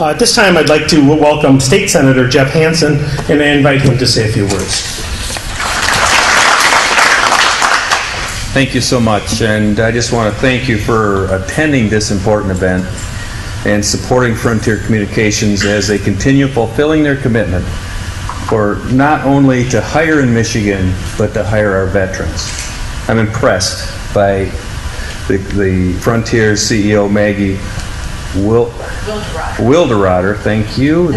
At this time, I'd like to welcome State Senator Geoff Hansen, and I invite him to say a few words. Thank you so much, and I just want to thank you for attending this important event and supporting Frontier Communications as they continue fulfilling their commitment for not only to hire in Michigan, but to hire our veterans. I'm impressed by the Frontier CEO, Maggie Wilderotter, thank you.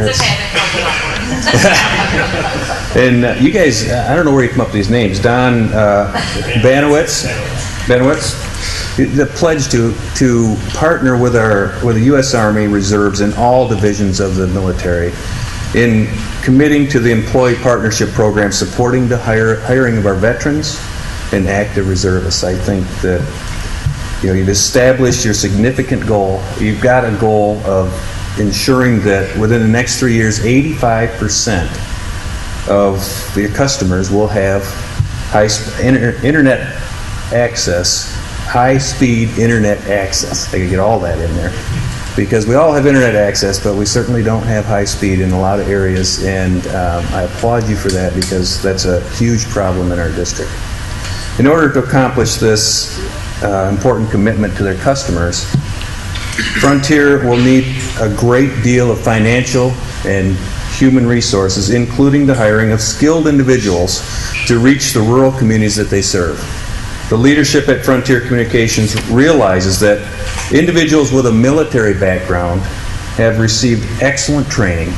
And you guys, I don't know where you come up with these names. Don Banowitz, the pledge to partner with the U.S. Army Reserves in all divisions of the military in committing to the Employee Partnership Program, supporting the hiring of our veterans and active reservists. I think that you've established your significant goal. You've got a goal of ensuring that within the next 3 years, 85% of your customers will have internet access, high-speed internet access. I could get all that in there. Because we all have internet access, but we certainly don't have high speed in a lot of areas, and I applaud you for that because that's a huge problem in our district. In order to accomplish this important commitment to their customers, Frontier will need a great deal of financial and human resources, including the hiring of skilled individuals to reach the rural communities that they serve. The leadership at Frontier Communications realizes that individuals with a military background have received excellent training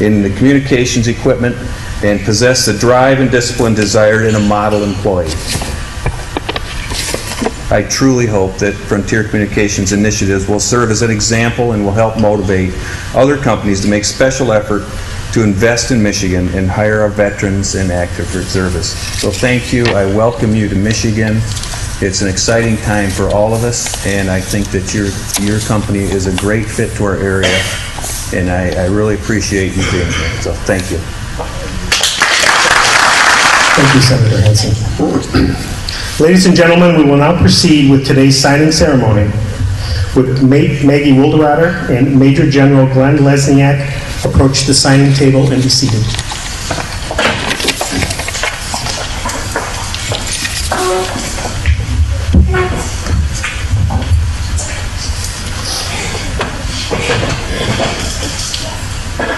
in the communications equipment and possess the drive and discipline desired in a model employee. I truly hope that Frontier Communications initiatives will serve as an example and will help motivate other companies to make special effort to invest in Michigan and hire our veterans and active reservists. So thank you. I welcome you to Michigan. It's an exciting time for all of us, and I think that your company is a great fit to our area, and I really appreciate you being here. So thank you. Thank you, Senator Hansen. Ladies and gentlemen, we will now proceed with today's signing ceremony with Maggie Wilderotter and Major General Glenn Lesniak approach the signing table and be seated.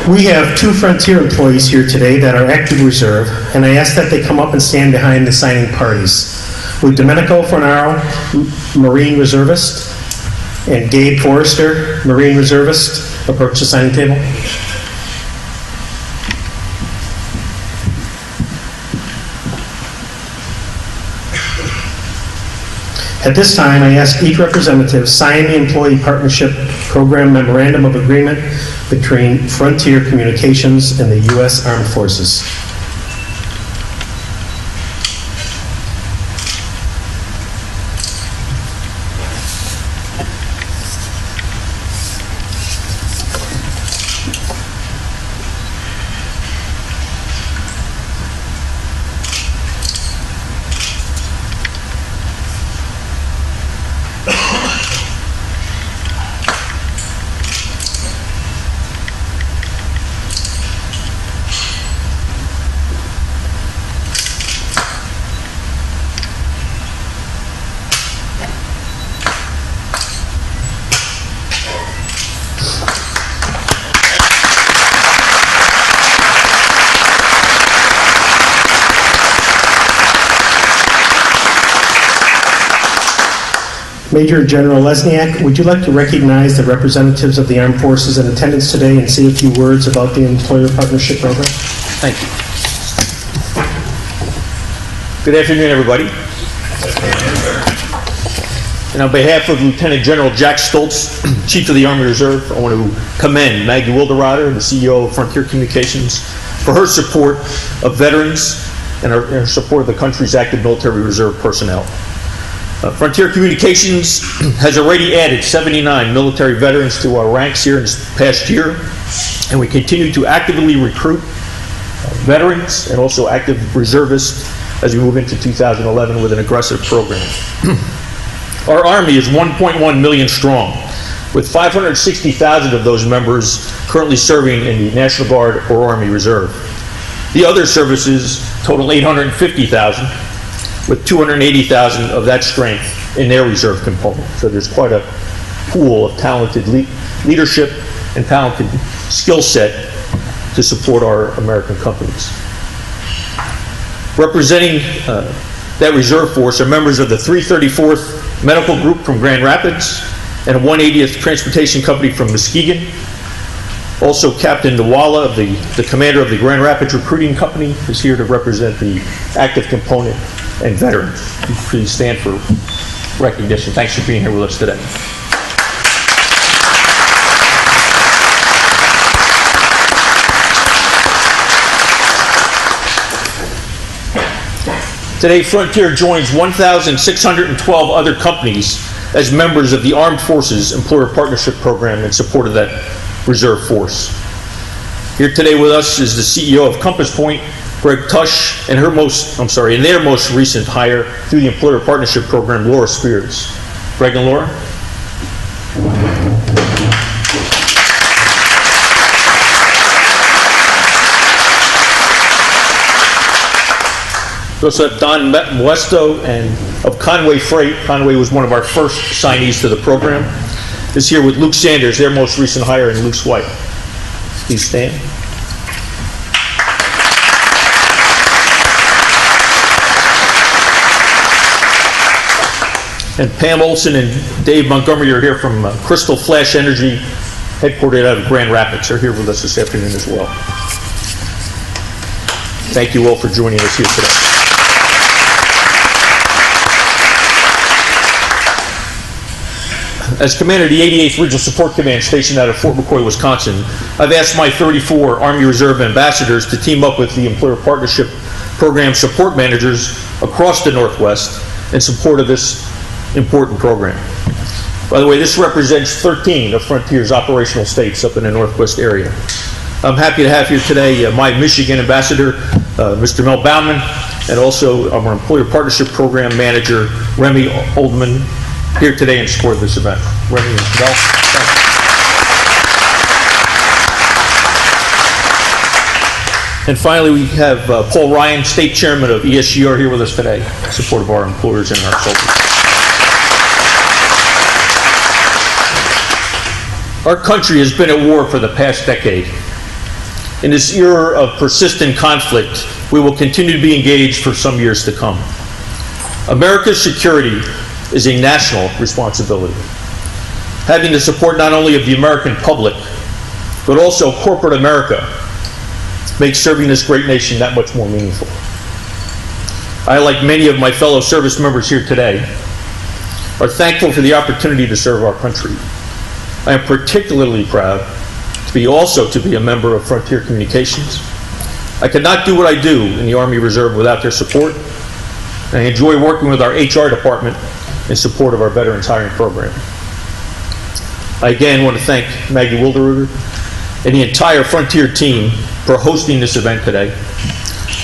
We have two Frontier employees here today that are active reserve, and I ask that they come up and stand behind the signing parties. With Domenico Fornaro, Marine Reservist, and Gabe Forrester, Marine Reservist, approach the signing table. At this time, I ask each representative sign the Employee Partnership Program Memorandum of Agreement between Frontier Communications and the U.S. Armed Forces. Major General Lesniak, would you like to recognize the representatives of the Armed Forces in attendance today and say a few words about the Employer Partnership Program? Thank you. Good afternoon, everybody. And on behalf of Lieutenant General Jack Stoltz, Chief of the Army Reserve, I want to commend Maggie Wilderotter, the CEO of Frontier Communications, for her support of veterans and her support of the country's active military reserve personnel. Frontier Communications has already added 79 military veterans to our ranks here in this past year, and we continue to actively recruit veterans and also active reservists as we move into 2011 with an aggressive program. Our Army is 1.1 million strong, with 560,000 of those members currently serving in the National Guard or Army Reserve. The other services total 850,000, with 280,000 of that strength in their reserve component. So there's quite a pool of talented leadership and talented skill set to support our American companies. Representing that reserve force are members of the 334th Medical Group from Grand Rapids and 180th Transportation Company from Muskegon. Also, Captain Nawala, the commander of the Grand Rapids Recruiting Company, is here to represent the active component and veterans. Please stand for recognition. Thanks for being here with us today. Today, Frontier joins 1,612 other companies as members of the Armed Forces Employer Partnership Program in support of that reserve force. Here today with us is the CEO of Compass Point, Greg Tush, and their most recent hire through the Employer Partnership Program, Laura Spears. Greg and Laura. We also have Don Muesto and of Conway Freight. Conway was one of our first signees to the program. Is here with Luke Sanders, their most recent hire, and Luke's wife. Please stand. And Pam Olson and Dave Montgomery are here from Crystal Flash Energy, headquartered out of Grand Rapids. They're here with us this afternoon as well. Thank you all for joining us here today. As commander of the 88th Regional Support Command stationed out of Fort McCoy, Wisconsin, I've asked my 34 Army Reserve ambassadors to team up with the Employer Partnership Program support managers across the Northwest in support of this important program. By the way, this represents 13 of Frontier's operational states up in the Northwest area. I'm happy to have here today my Michigan ambassador, Mr. Mel Baumann, and also our Employer Partnership Program manager, Remy Oldman, here today in support of this event. Remy and Mel, thank you. And finally, we have Paul Ryan, State Chairman of ESGR, here with us today in support of our employers and our soldiers. Our country has been at war for the past decade. In this era of persistent conflict, we will continue to be engaged for some years to come. America's security is a national responsibility. Having the support not only of the American public, but also corporate America makes serving this great nation that much more meaningful. I, like many of my fellow service members here today, are thankful for the opportunity to serve our country. I am particularly proud to be a member of Frontier Communications. I could not do what I do in the Army Reserve without their support, and I enjoy working with our HR department in support of our veterans hiring program. I again want to thank Maggie Wilderuder and the entire Frontier team for hosting this event today.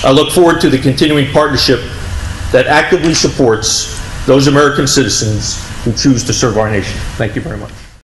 I look forward to the continuing partnership that actively supports those American citizens who choose to serve our nation. Thank you very much.